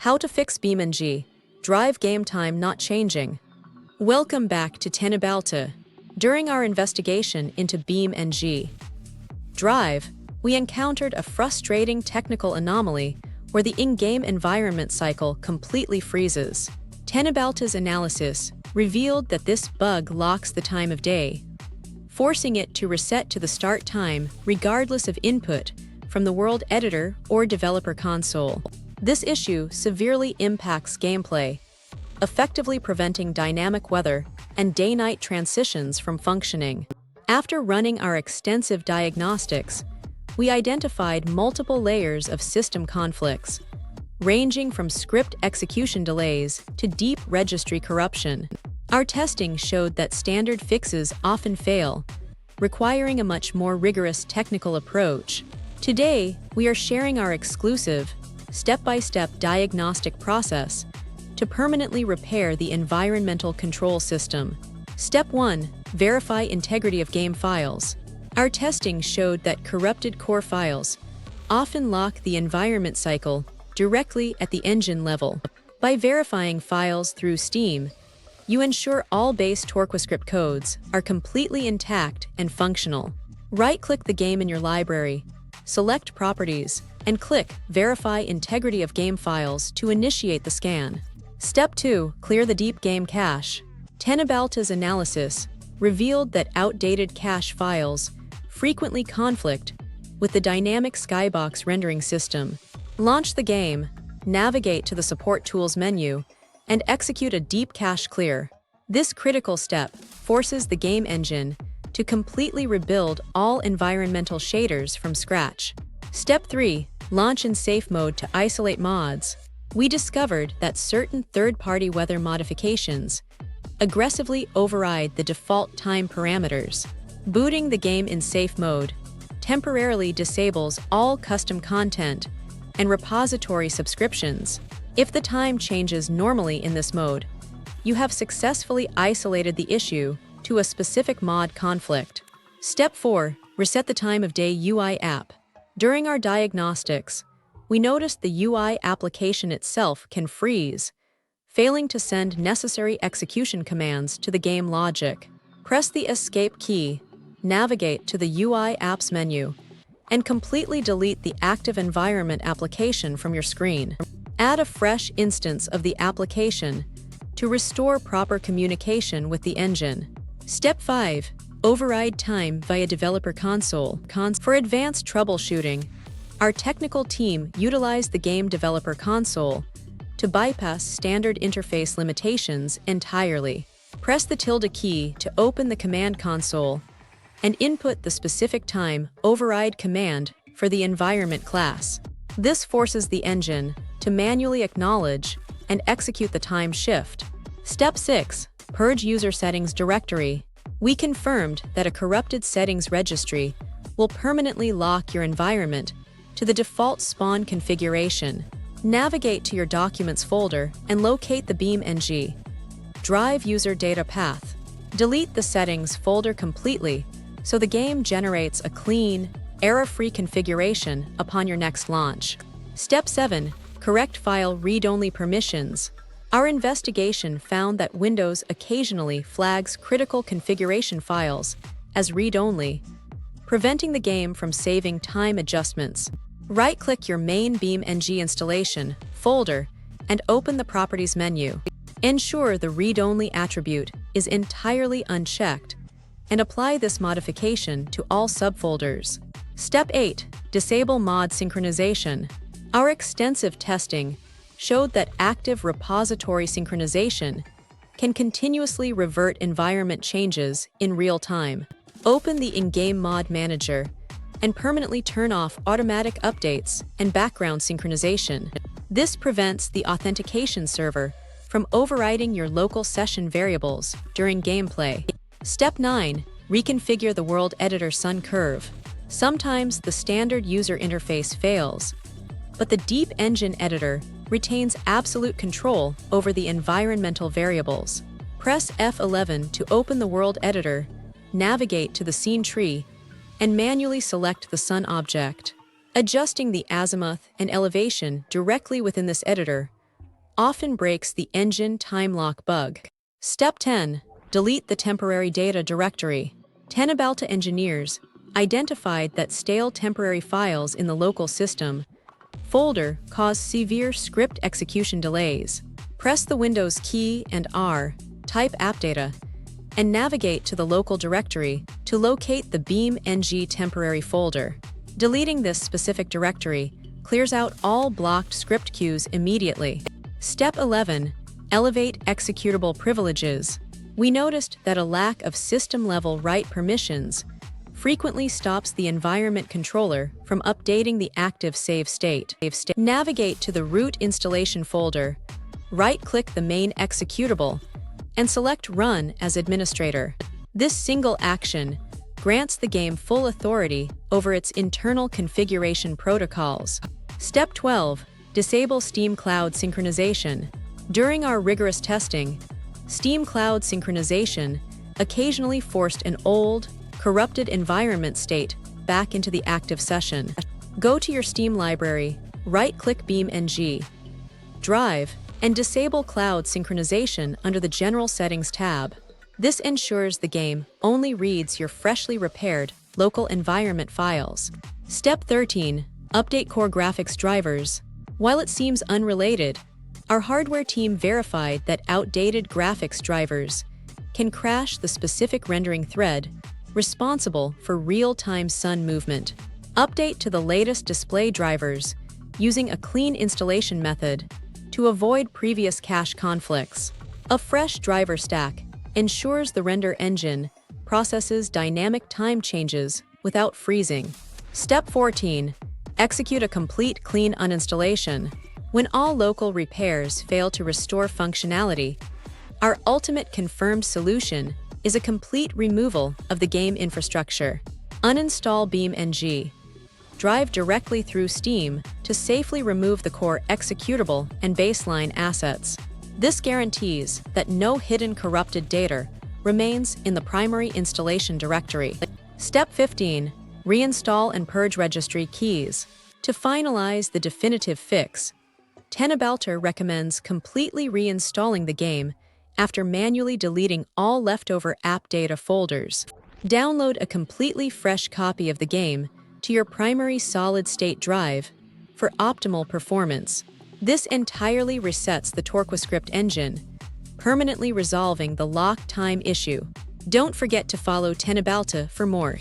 How to fix BeamNG.drive game time not changing. Welcome back to Teknobalta. During our investigation into BeamNG.drive, we encountered a frustrating technical anomaly where the in-game environment cycle completely freezes. Teknobalta's analysis revealed that this bug locks the time of day, forcing it to reset to the start time regardless of input from the world editor or developer console. This issue severely impacts gameplay, effectively preventing dynamic weather and day-night transitions from functioning. After running our extensive diagnostics, we identified multiple layers of system conflicts, ranging from script execution delays to deep registry corruption. Our testing showed that standard fixes often fail, requiring a much more rigorous technical approach. Today, we are sharing our exclusive, step-by-step diagnostic process to permanently repair the environmental control system. Step 1. Verify integrity of game files. Our testing showed that corrupted core files often lock the environment cycle directly at the engine level. By verifying files through Steam, you ensure all base Torquescript codes are completely intact and functional. Right-click the game in your library, select Properties, and click Verify Integrity of Game Files to initiate the scan. Step 2. Clear the deep game cache. Teknobalta's analysis revealed that outdated cache files frequently conflict with the dynamic skybox rendering system. Launch the game, navigate to the Support Tools menu, and execute a deep cache clear. This critical step forces the game engine to completely rebuild all environmental shaders from scratch. Step 3. Launch in safe mode to isolate mods. We discovered that certain third-party weather modifications aggressively override the default time parameters. Booting the game in safe mode temporarily disables all custom content and repository subscriptions. If the time changes normally in this mode, you have successfully isolated the issue to a specific mod conflict. Step 4. Reset the time of day UI app. During our diagnostics, we noticed the UI application itself can freeze, failing to send necessary execution commands to the game logic. Press the Escape key, navigate to the UI apps menu, and completely delete the active environment application from your screen. Add a fresh instance of the application to restore proper communication with the engine. Step 5. Override time via developer console. For advanced troubleshooting, our technical team utilized the game developer console to bypass standard interface limitations entirely. Press the tilde key to open the command console and input the specific time override command for the environment class. This forces the engine to manually acknowledge and execute the time shift. Step 6. Purge user settings directory. We confirmed that a corrupted settings registry will permanently lock your environment to the default spawn configuration. Navigate to your Documents folder and locate the BeamNG.drive user data path. Delete the Settings folder completely so the game generates a clean, error-free configuration upon your next launch. Step 7. Correct file read-only permissions. Our investigation found that Windows occasionally flags critical configuration files as read-only, preventing the game from saving time adjustments. Right-click your main BeamNG installation folder and open the Properties menu. Ensure the read-only attribute is entirely unchecked and apply this modification to all subfolders. Step 8. Disable mod synchronization. Our extensive testing showed that active repository synchronization can continuously revert environment changes in real time. Open the in-game mod manager and permanently turn off automatic updates and background synchronization. This prevents the authentication server from overriding your local session variables during gameplay. Step 9. Reconfigure the world editor sun curve. Sometimes the standard user interface fails, but the deep engine editor retains absolute control over the environmental variables. Press F11 to open the world editor, navigate to the scene tree, and manually select the sun object. Adjusting the azimuth and elevation directly within this editor often breaks the engine time lock bug. Step 10. Delete the temporary data directory. Teknobalta engineers identified that stale temporary files in the local system folder cause severe script execution delays. Press the Windows key and R, type appdata, and navigate to the local directory to locate the BeamNG temporary folder. Deleting this specific directory clears out all blocked script queues immediately. Step 11. Elevate executable privileges. We noticed that a lack of system-level write permissions frequently stops the environment controller from updating the active save state. Navigate to the root installation folder, right-click the main executable, and select Run as administrator. This single action grants the game full authority over its internal configuration protocols. Step 12. Disable Steam Cloud synchronization. During our rigorous testing, Steam Cloud synchronization occasionally forced an old, corrupted environment state back into the active session. Go to your Steam library, right-click BeamNG.drive, and disable Cloud synchronization under the General Settings tab. This ensures the game only reads your freshly repaired local environment files. Step 13. Update core graphics drivers. While it seems unrelated, our hardware team verified that outdated graphics drivers can crash the specific rendering thread responsible for real-time sun movement. Update to the latest display drivers using a clean installation method to avoid previous cache conflicts. A fresh driver stack ensures the render engine processes dynamic time changes without freezing. Step 14. Execute a complete clean uninstallation. When all local repairs fail to restore functionality, our ultimate confirmed solution is a complete removal of the game infrastructure. Uninstall BeamNG. Drive directly through Steam to safely remove the core executable and baseline assets. This guarantees that no hidden corrupted data remains in the primary installation directory. Step 15. Reinstall and purge registry keys. To finalize the definitive fix, Teknobalta recommends completely reinstalling the game after manually deleting all leftover app data folders. Download a completely fresh copy of the game to your primary solid-state drive for optimal performance. This entirely resets the Torquescript engine, permanently resolving the lock time issue. Don't forget to follow Teknobalta for more.